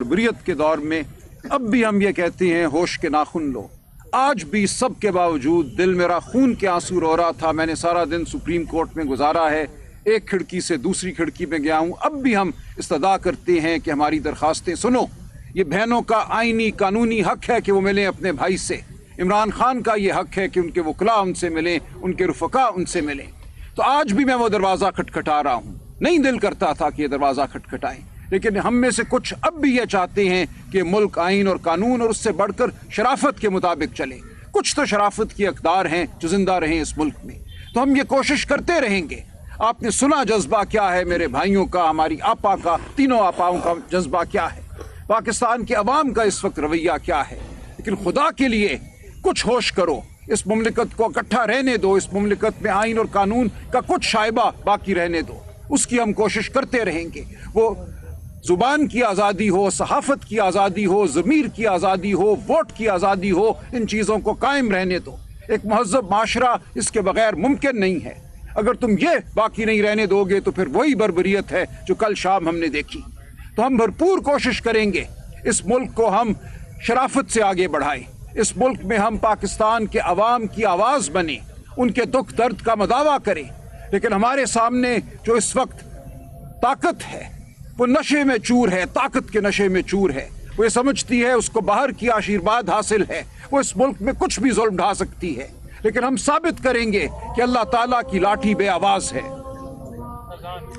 बर्बरियत के दौर में अब भी हम ये कहते हैं होश के नाखून लो। आज भी सब के बावजूद दिल मेरा खून के आंसू रो रहा था। मैंने सारा दिन सुप्रीम कोर्ट में गुजारा है, एक खिड़की से दूसरी खिड़की में गया हूँ। अब भी हम इस्तदा करते हैं कि हमारी दरख्वास्तें सुनो। ये बहनों का आईनी कानूनी हक है कि वो मिलें अपने भाई से। इमरान खान का ये हक है कि उनके वकला उनसे मिलें, उनके रुफ़का उनसे मिलें। तो आज भी मैं वो दरवाज़ा खटखटा रहा हूँ। नहीं दिल करता था कि ये दरवाज़ा खटखटाएं, लेकिन हम में से कुछ अब भी ये चाहते हैं कि मुल्क आइन और कानून और उससे बढ़कर शराफत के मुताबिक चले। कुछ तो शराफत की अक़दार हैं जो जिंदा रहें इस मुल्क में, तो हम ये कोशिश करते रहेंगे। आपने सुना जज्बा क्या है मेरे भाइयों का, हमारी आपा का, तीनों आपाओं का जज्बा क्या है, पाकिस्तान के अवाम का इस वक्त रवैया क्या है। लेकिन खुदा के लिए कुछ होश करो, इस मुमलिकत को इकट्ठा रहने दो। इस मुमलिकत में आइन और कानून का कुछ शाइबा बाकी रहने दो, उसकी हम कोशिश करते रहेंगे। वो जुबान की आज़ादी हो, सहाफ़त की आज़ादी हो, ज़मीर की आज़ादी हो, वोट की आज़ादी हो, इन चीज़ों को कायम रहने दो। एक महज़्ज़ब माशरा इसके बगैर मुमकिन नहीं है। अगर तुम ये बाकी नहीं रहने दोगे तो फिर वही बर्बरियत है जो कल शाम हमने देखी। तो हम भरपूर कोशिश करेंगे इस मुल्क को हम शराफत से आगे बढ़ाएं। इस मुल्क में हम पाकिस्तान के अवाम की आवाज़ बने, उनके दुख दर्द का मदावा करें। लेकिन हमारे सामने जो इस वक्त ताकत है वो नशे में चूर है, ताकत के नशे में चूर है। वो ये समझती है उसको बाहर की आशीर्वाद हासिल है, वो इस मुल्क में कुछ भी जुल्म ढा सकती है। लेकिन हम साबित करेंगे कि अल्लाह ताला की लाठी बे आवाज है।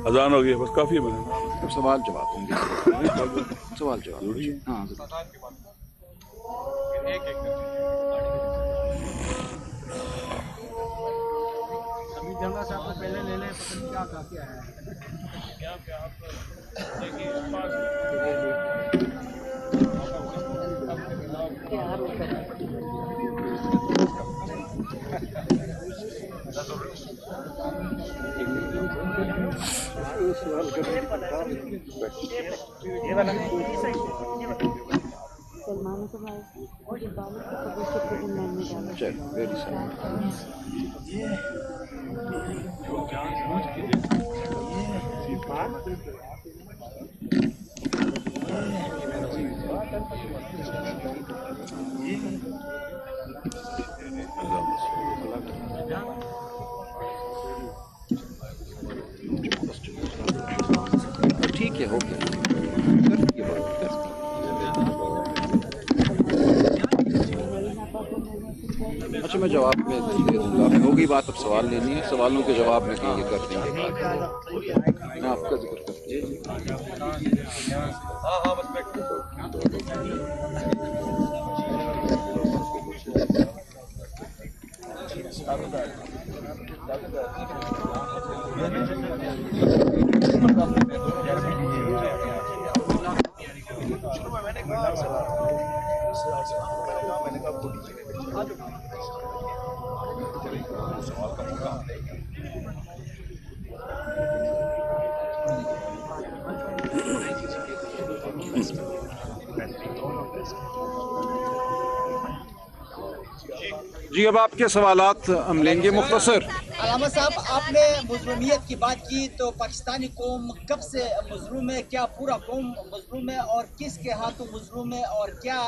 अजान हो गई, बस काफी बने। अब सवाल जवाब होंगे। सवाल जवाब। हाँ, जंगा साहब को पहले ले ले, पता नहीं क्या है। ठीक है, हो गया। अच्छा, मैं जवाब में दे दूंगा। होगी बात, अब सवाल लेनी है, सवालों के जवाब में कहीं ये कर देंगे। मैं आपका जिक्र करते जी, अब आपके सवालात हम लेंगे मुख्तसर। अलामा साहब, आपने मज़लूमियत की बात की, तो पाकिस्तानी कौम कब से मज़लूम है? क्या पूरा कौम मज़लूम है और किसके हाथों मज़लूम है? और क्या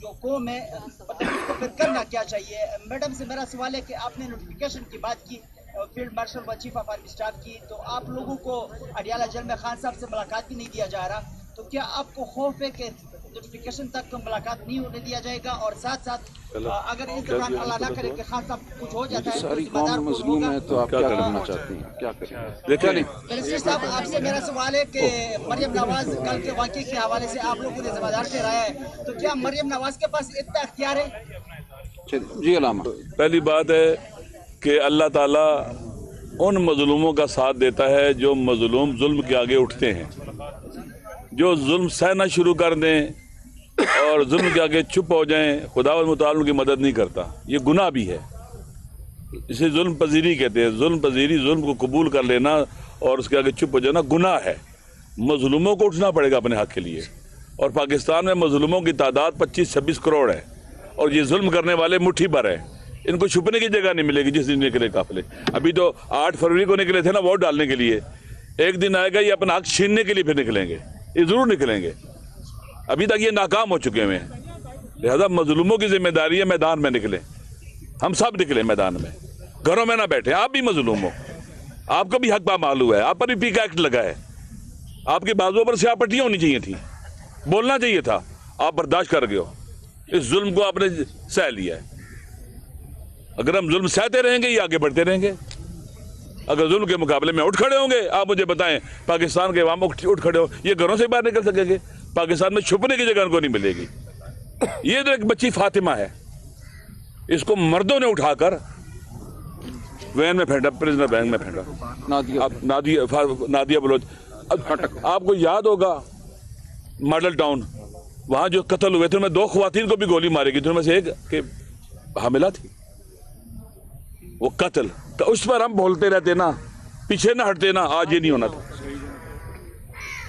जो कौम है तो फिर करना क्या चाहिए? मैडम से मेरा सवाल है कि आपने नोटिफिकेशन की बात की फील्ड मार्शल व चीफ ऑफ आर्मी स्टाफ की, तो आप लोगों को अडियाला जेल में खान साहब से मुलाकात भी नहीं दिया जा रहा, तो क्या आपको खौफ है कि नोटिफिकेशन तक मुलाकात नहीं होने दिया जाएगा? और साथ साथ अगर इस दौरान अल्लाह ना करे कि खान साहब कुछ हो जाता है, सारी कौम मजलूम है, तो आप क्या करना चाहते हैं? क्या करें? मिनिस्टर साहब, आपसे मेरा सवाल है कि मरियम नवाज कल के वाक़े के हवाले से आप लोगों ने ज़िम्मेदार ठहराया है, तो क्या मरियम नवाज के पास इतना इख्तियार है? जी अलामा, पहली बात है कि अल्लाह ताला उन मजलूमों का साथ देता है जो मजलूम जुल्म के आगे उठते हैं। जो जुल्म सहना शुरू कर दें और जुल्म के आगे चुप हो जाएं, खुदावंद मुताला उनकी मदद नहीं करता। ये गुनाह भी है, इसे जुल्म पजीरी कहते हैं। जुल्म पजीरी, जुल्म को कबूल कर लेना और उसके आगे चुप हो जाना गुनाह है। मजलूमों को उठना पड़ेगा अपने हक के लिए। और पाकिस्तान में मजलूमों की तादाद 25-26 करोड़ है और ये जुल्म करने वाले मुट्ठी भर हैं। इनको छुपने की जगह नहीं मिलेगी जिस दिन निकले काफिले। अभी तो 8 फरवरी को निकले थे ना वोट डालने के लिए, एक दिन आएगा ये अपना हक छीनने के लिए फिर निकलेंगे, ये जरूर निकलेंगे। अभी तक ये नाकाम हो चुके हुए हैं। लिहाजा मजलूमों की जिम्मेदारी है मैदान में निकले, हम सब निकले मैदान में, घरों में ना बैठे। आप भी मजलूम हो, आपको भी हक पामाल हुआ है, आप पर भी पीका एक्ट लगा है, आपके बाजुओं पर स्याह पट्टियां होनी चाहिए थी, बोलना चाहिए था, आप बर्दाश्त कर गए हो, इस जुल्म को आपने सह लिया है। अगर हम जुल्म सहते रहेंगे ये आगे बढ़ते रहेंगे। अगर जुल्म के मुकाबले में उठ खड़े होंगे, आप मुझे बताएं पाकिस्तान के अवाम उठ खड़े हो, ये घरों से बाहर निकल सकेंगे? पाकिस्तान में छुपने की जगह उनको नहीं मिलेगी। ये तो एक बच्ची फातिमा है, इसको मर्दों ने उठाकर वैन में फेंका, प्रिजनर वैन में फेंका। नादिया बलोच, आपको याद होगा मॉडल टाउन, वहां जो कत्ल हुए थे उनमें 2 ख्वातीन को भी गोली मारी गई थी, उनमें से एक के हामिला थी। वो कत्ल, तो उस पर हम बोलते रहते ना, पीछे ना हटते ना, आज ये नहीं होना था।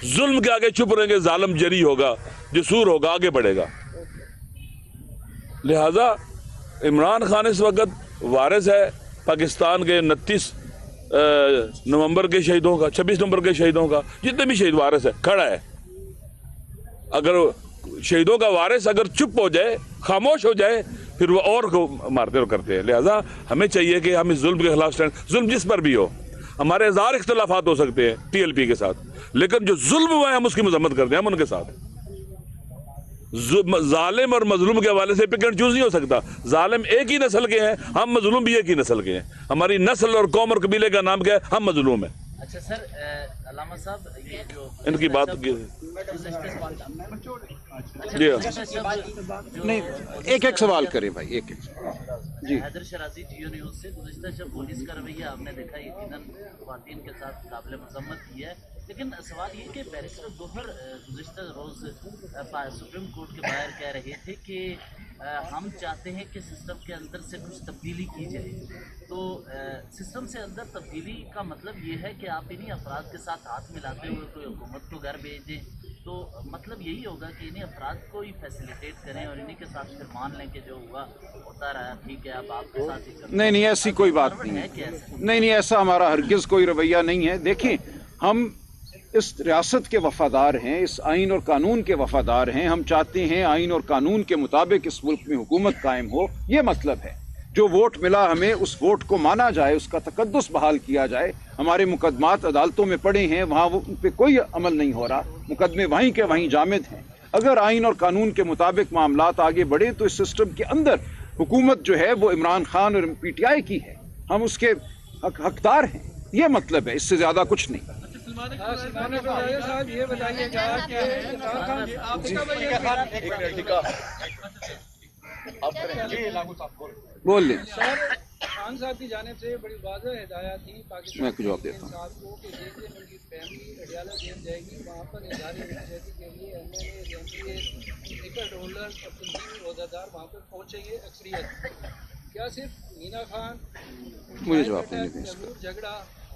जुल्म के आगे चुप रहेंगे, जालिम जरी होगा, जसूर होगा, आगे बढ़ेगा। लिहाजा इमरान खान इस वक्त वारिस है पाकिस्तान के 29 नवंबर के शहीदों का, 26 नवंबर के शहीदों का, जितने भी शहीद वारिस है, खड़ा है। अगर शहीदों का वारिस अगर चुप हो जाए, खामोश हो जाए, फिर वो और को मारते और करते हैं। लिहाजा हमें चाहिए कि हम इस जुल्म के खिलाफ स्टैंड, जुल्म जिस पर भी हो, हमारे 1000 इख्तलाफात हो सकते हैं TLP के साथ, लेकिन जो जुल्म हुआ है हम उसकी मजम्मत करते हैं, हम उनके साथ। जालिम और मजलूम के हवाले से पिक एंड चूज नहीं हो सकता। जालिम एक ही नस्ल के हैं, हम मजलूम भी एक ही नस्ल के हैं। हमारी नस्ल और कौम और कबीले का नाम क्या है? हम मजलूम हैं। अच्छा सर, अलामा साहब, ये जो इनकी बात नहीं, एक सवाल करें भाई, एक जी। हैदर शराजी जियो न्यूज़ से, गुज़िश्ता जब पुलिस का रवैया हमने देखा यकीनन ख़वातीन के साथ काबिल मज़म्मत की है, लेकिन सवाल ये कि बैरिस्टर गोहर गुज़िश्ता रोज़ सुप्रीम कोर्ट के बाहर कह रहे थे कि हम चाहते हैं कि सिस्टम के अंदर से कुछ तब्दीली की जाए। तो सिस्टम से अंदर तब्दीली का मतलब ये है कि आप इन्हीं अफराद के साथ हाथ मिलाते हुए कोई हुकूमत को घर भेज दें, तो मतलब यही होगा कि इन्हीं अफराद को ही फैसिलिटेट करें और इन्हीं के साथ फिर मान लें कि जो हुआ होता रहा, ठीक है, अब आपके साथ ही चलते। नहीं, ऐसी कोई बात नहीं है। नहीं, ऐसा हमारा हरगिज़ कोई रवैया नहीं है। देखिए, हम इस रियासत के वफादार हैं, इस आइन और कानून के वफादार हैं। हम चाहते हैं आइन और कानून के मुताबिक इस मुल्क में हुकूमत कायम हो। ये मतलब है, जो वोट मिला हमें उस वोट को माना जाए, उसका तकद्दुस बहाल किया जाए। हमारे मुकदमात अदालतों में पड़े हैं, वहाँ उन पर कोई अमल नहीं हो रहा, मुकदमे वहीं के वहीं जामिद हैं। अगर आइन और कानून के मुताबिक मामलात आगे बढ़े तो इस सिस्टम के अंदर हुकूमत जो है वो इमरान खान और PTI की है, हम उसके हकदार हैं। ये मतलब है, इससे ज़्यादा कुछ नहीं। साहब ये बताइएगा कि बोल लें। खान साहब की जानिब से बड़ी वाज़ेह हिदायत थी पाकिस्तान मैं जवाब देता हूँ को कि जैसे उनकी फैमिली अडियाला जेल जाएगी, वहाँ पर इजहार यकजहती के लिए MLA, MPA, टिकट होल्डर और तंजीमी रोज़ादार वहाँ पर पहुँचेंगे अक्सरियत। क्या सिर्फ मीना खान, मुझे जवाब नहीं दें। झगड़ा,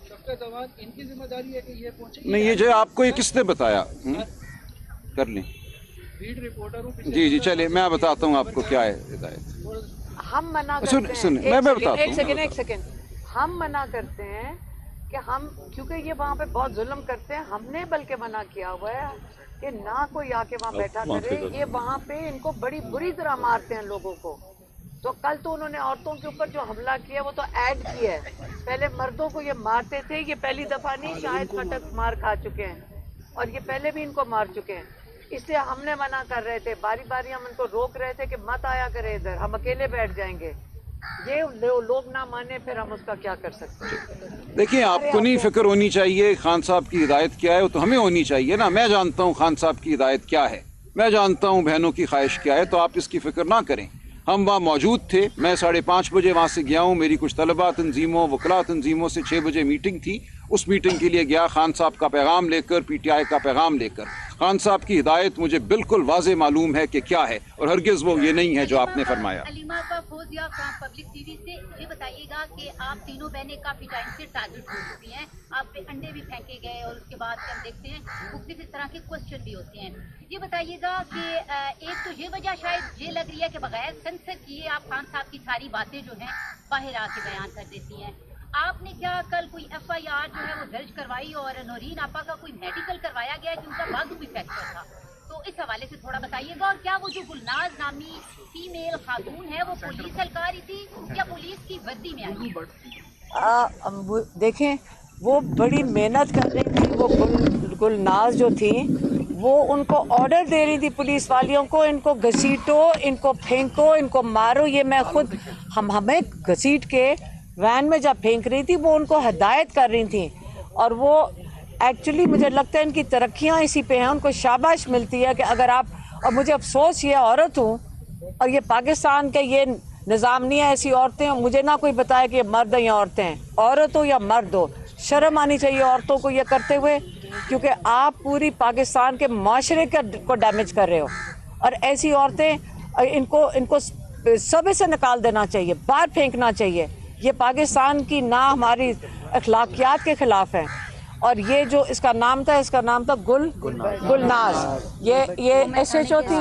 शफ़क़त अवान, इनकी जिम्मेदारी है कि ये पहुँचे? नहीं, ये जो आपको ये किसने बताया? कर लें लीड रिपोर्टरों जी, चलिए मैं बताता हूँ आपको क्या है हिदायत। हम मना करते हैं। मैं बताता हूँ। एक सेकंड, हम मना करते हैं कि हम, क्योंकि ये वहाँ पे बहुत जुल्म करते हैं, हमने बल्कि मना किया हुआ है कि ना कोई आके वहाँ बैठा करे। ये वहाँ पे इनको बड़ी बुरी तरह मारते हैं लोगों को। तो कल तो उन्होंने औरतों के ऊपर जो हमला किया वो तो ऐड किया है, पहले मर्दों को ये मारते थे। ये पहली दफा नहीं, शायद फटक मार खा चुके हैं और ये पहले भी इनको मार चुके हैं। इसलिए हमने मना कर रहे थे, बारी बारी हम इनको रोक रहे थे कि मत आया करे इधर, हम अकेले बैठ जाएंगे। ये लोग ना माने, फिर हम उसका क्या कर सकते हैं? देखिए, आपको नहीं फिक्र होनी चाहिए खान साहब की हिदायत क्या है, वो तो हमें होनी चाहिए ना। मैं जानता हूँ खान साहब की हिदायत क्या है, मैं जानता हूँ बहनों की ख्वाहिश क्या है, तो आप इसकी फिक्र ना करें। हम वहाँ मौजूद थे, मैं 5:30 बजे वहाँ से गया हूँ। मेरी कुछ तलबा तंजीमों, वकला तंजीमों से 6 बजे मीटिंग थी, उस मीटिंग के लिए गया खान साहब का पैगाम लेकर, PTI का पैगाम लेकर। खान साहब की हिदायत मुझे बिल्कुल वाज़े मालूम है कि क्या है, और हरगिज़ वो ये नहीं है जो आपने फरमाया। अलीमा फौजिया पब्लिक टीवी से ये बताइएगा कि आप तीनों बहनें काफ़ी टाइम से टारगेट हो चुकी हैं, आप पे अंडे भी फेंके गए और उसके बाद हम देखते हैं मुख्तलिफ इस तरह के क्वेश्चन भी होते हैं। ये बताइएगा कि एक तो ये वजह शायद ये लग रही है कि बगैर सेंसर किए आप खान साहब की सारी बातें जो हैं बाहर आके बयान कर देती हैं। आपने क्या कल कोई FIR जो है वो दर्ज करवाई और नौरीन आपा का कोई मेडिकल करवाया गया है कि उनका बाजू भी फ्रैक्चर था, तो तो इस हवाले से थोड़ा बताइएगा। और क्या वो जो गुलनाज नामी फीमेल खातून है वो पुलिस एहलकारी थी या पुलिस की वर्दी में आई है? देखें, वो बड़ी मेहनत कर रही थी। वो गुलनाज जो थी वो उनको ऑर्डर दे रही थी पुलिस वालियों को, इनको घसीटो, इनको फेंको, इनको मारो। ये मैं खुद हमें घसीट के वैन में जब फेंक रही थी वो उनको हिदायत कर रही थी। और वो एक्चुअली मुझे लगता है इनकी तरक्कियां इसी पे हैं, उनको शाबाश मिलती है कि अगर आप, और मुझे अफसोस ये औरत हूँ और ये पाकिस्तान का ये निज़ाम नहीं है, ऐसी औरतें, मुझे ना कोई बताए कि ये मर्द हैं या औरतें हैं, औरत हो या मर्द हो, शर्म आनी चाहिए औरतों को ये करते हुए, क्योंकि आप पूरी पाकिस्तान के माशरे को डैमेज कर रहे हो। और ऐसी औरतें, इनको सब से निकाल देना चाहिए, बाहर फेंकना चाहिए। ये पाकिस्तान की ना हमारी अखलाकियात के खिलाफ है। और ये जो इसका नाम था गुलनाज, ये SHO थी,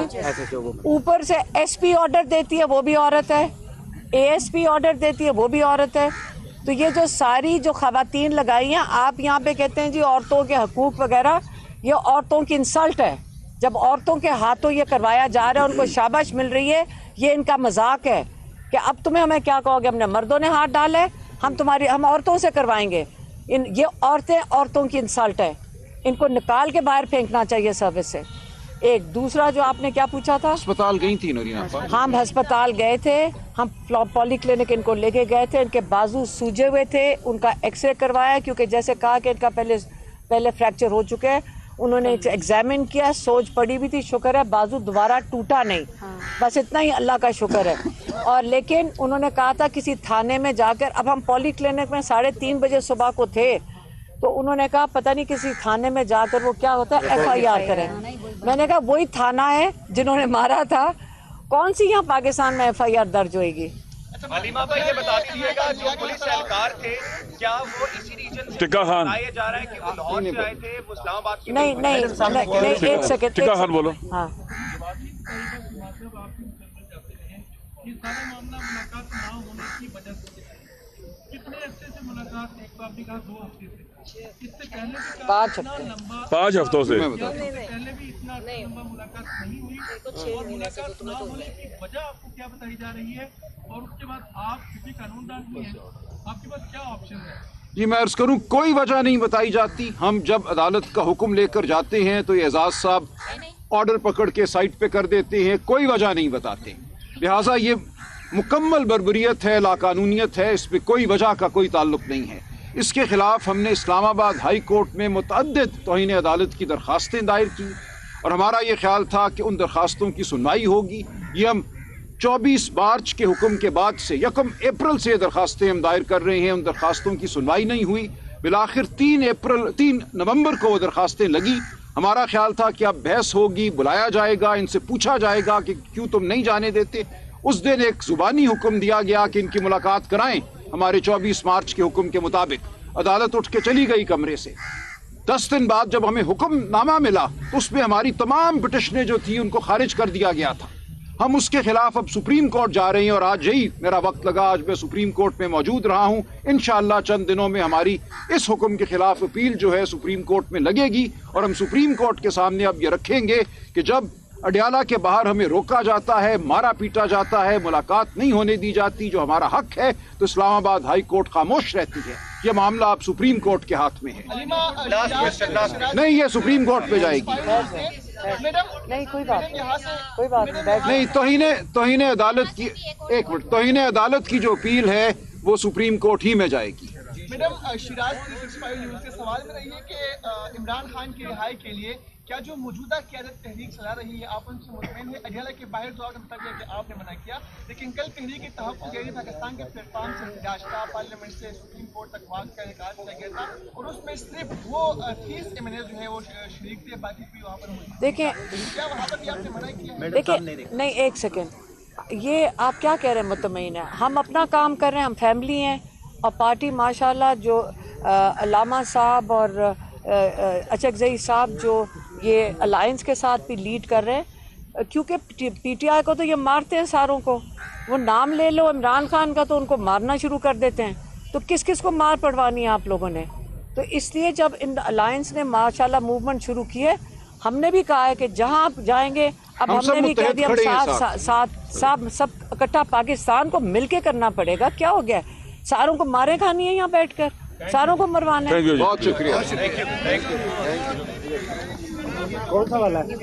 ऊपर से SP ऑर्डर देती है वो भी औरत है, ASP ऑर्डर देती है वो भी औरत है। तो ये जो सारी जो खवातीन लगाई हैं, आप यहाँ पे कहते हैं जी औरतों के हकूक़ वगैरह, ये औरतों की इंसल्ट है। जब औरतों के हाथों ये करवाया जा रहा है, उनको शाबाश मिल रही है, ये इनका मजाक है कि अब तुम्हें हमें क्या कहोगे, हमने मर्दों ने हाथ डाला है, हम औरतों से करवाएंगे। ये औरतें औरतों की इंसल्ट है, इनको निकाल के बाहर फेंकना चाहिए सर्विस से। एक दूसरा जो आपने क्या पूछा था, अस्पताल गई थी नरीना? हम अस्पताल गए थे, हम पॉली क्लिनिक इनको लेके गए थे, इनके बाजू सूजे हुए थे, उनका एक्सरे करवाया, क्योंकि जैसे कहा कि इनका पहले फ्रैक्चर हो चुके हैं। उन्होंने एग्जामिन किया, सोज पड़ी भी थी, शुक्र है बाजू दोबारा टूटा नहीं, बस इतना ही अल्लाह का शुक्र है। और लेकिन उन्होंने कहा था किसी थाने में जाकर, अब हम पॉली क्लिनिक में 3:30 बजे सुबह को थे, तो उन्होंने कहा पता नहीं किसी थाने में जाकर वो क्या होता है FIR करें। मैंने कहा वही थाना है जिन्होंने मारा था, कौन सी यहाँ पाकिस्तान में FIR दर्ज होएगी? हलीमा भाई ये बता दीजिएगा, जो पुलिस एहलकार थे क्या वो इसी रीजन से टिक्का खान बताया जा रहा है कि वो लाहौर से आए थे, वो इस्लामाबाद के नहीं, एक सेकंड, टिक्का खान बोलो। हाँ, ये सारा मामला मुलाकात ना होने की वजह से कितने हफ्ते से मुलाकात, एक तो आपने कहा 2 हफ्ते से, इससे पहले भी 5 हफ्ते, 5 हफ्तों से पहले भी इतना लंबा मुलाकात नहीं हुई, और मुलाकात ना होने की वजह आपको क्या बताई जा रही है? और उसके बाद आप किसी कानूनदान भी हैं, आपके पास क्या ऑप्शन है? जी मैं अर्ज करूं, कोई वजह नहीं बताई जाती। हम जब अदालत का हुक्म लेकर जाते हैं तो ये एजाज साहब ऑर्डर पकड़ के साइड पे कर देते हैं, कोई वजह नहीं बताते। लिहाजा ये मुकम्मल बर्बरियत है, लाकानूनियत है, इस पर कोई वजह का कोई ताल्लुक नहीं है। इसके खिलाफ हमने इस्लामाबाद हाई कोर्ट में मुतअद्दिद तौहीन अदालत की दरखास्तें दायर की, और हमारा ये ख्याल था कि उन दरखास्तों की सुनवाई होगी। ये हम 24 मार्च के हुक्म के बाद से 1 अप्रैल से दरखास्तें हम दायर कर रहे हैं, उन दरखास्तों की सुनवाई नहीं हुई। बिलाखिर 3 नवंबर को वो दरखास्तें लगी। हमारा ख्याल था कि अब बहस होगी, बुलाया जाएगा, इनसे पूछा जाएगा कि क्यों तुम नहीं जाने देते। उस दिन एक जुबानी हुक्म दिया गया कि इनकी मुलाकात कराएं हमारे 24 मार्च के हुक्म के मुताबिक। अदालत उठ के चली गई कमरे से। 10 दिन बाद जब हमें हुक्मनामा मिला तो उसमें हमारी तमाम पिटिशनें जो थी उनको खारिज कर दिया गया था। हम उसके खिलाफ अब सुप्रीम कोर्ट जा रहे हैं, और आज यही मेरा वक्त लगा, आज मैं सुप्रीम कोर्ट में मौजूद रहा हूं। इंशाअल्लाह चंद दिनों में हमारी इस हुक्म के खिलाफ अपील जो है सुप्रीम कोर्ट में लगेगी, और हम सुप्रीम कोर्ट के सामने अब ये रखेंगे कि जब अडियाला के बाहर हमें रोका जाता है, मारा पीटा जाता है, मुलाकात नहीं होने दी जाती जो हमारा हक है, तो इस्लामाबाद हाई कोर्ट खामोश रहती है। ये मामला अब सुप्रीम कोर्ट के हाथ में है। नहीं, ये सुप्रीम कोर्ट पे जाएगी। नहीं कोई बात नहीं, तौहीन अदालत की, एक मिनट, तौहीन अदालत की जो अपील है वो सुप्रीम कोर्ट ही में जाएगी। मैडम, शिराज 365 न्यूज़ से सवाल में रही है कि इमरान खान की रिहाई के लिए क्या जो मौजूदा क़यादत तहरीक चला रही है आप उनसे मुतमईन है? अडियाला के बाहर तो आपने बता दिया कि आपने मना किया, लेकिन कल तहरीक तहफ़्फ़ुज़ जारी पाकिस्तान के प्लेटफॉर्म से इंतजाज था, पार्लियामेंट से सुप्रीम कोर्ट तक वाक़ का इनकार किया गया था, और उसमें सिर्फ वो 30 MNA जो है वो शरीक थे, बाकी कोई वहाँ पर नहीं। देखिए, क्या वहाँ पर भी आपने मना किया? देखिए, नहीं, एक सेकेंड, ये आप क्या कह रहे हैं मुतमईन है? हम अपना काम कर रहे हैं, हम फैमिली हैं, और पार्टी माशाल्लाह जो अल्लामा साहब और अचकज़ई साहब जो ये अलायंस के साथ भी लीड कर रहे हैं, क्योंकि PTI को तो ये मारते हैं सारों को। वो नाम ले लो इमरान खान का तो उनको मारना शुरू कर देते हैं, तो किस किस को मार पड़वानी है आप लोगों ने? तो इसलिए जब इन अलायंस ने माशाल्लाह मूवमेंट शुरू की है, ہم نے بھی کہا ہے کہ جہاں آپ جائیں گے اب ہم ہم سب نے بھی کہہ متحد دیا کھڑے ہیں ہم ساتھ سب اکٹھا پاکستان کو مل کے کرنا پڑے گا. کیا ہو گیا ہے؟ ساروں کو مارے کھانی ہے یہاں بیٹھ کر, ساروں کو مروانا ہے. تھینک یو جی. بہت شکریہ. کون سا والا ہے؟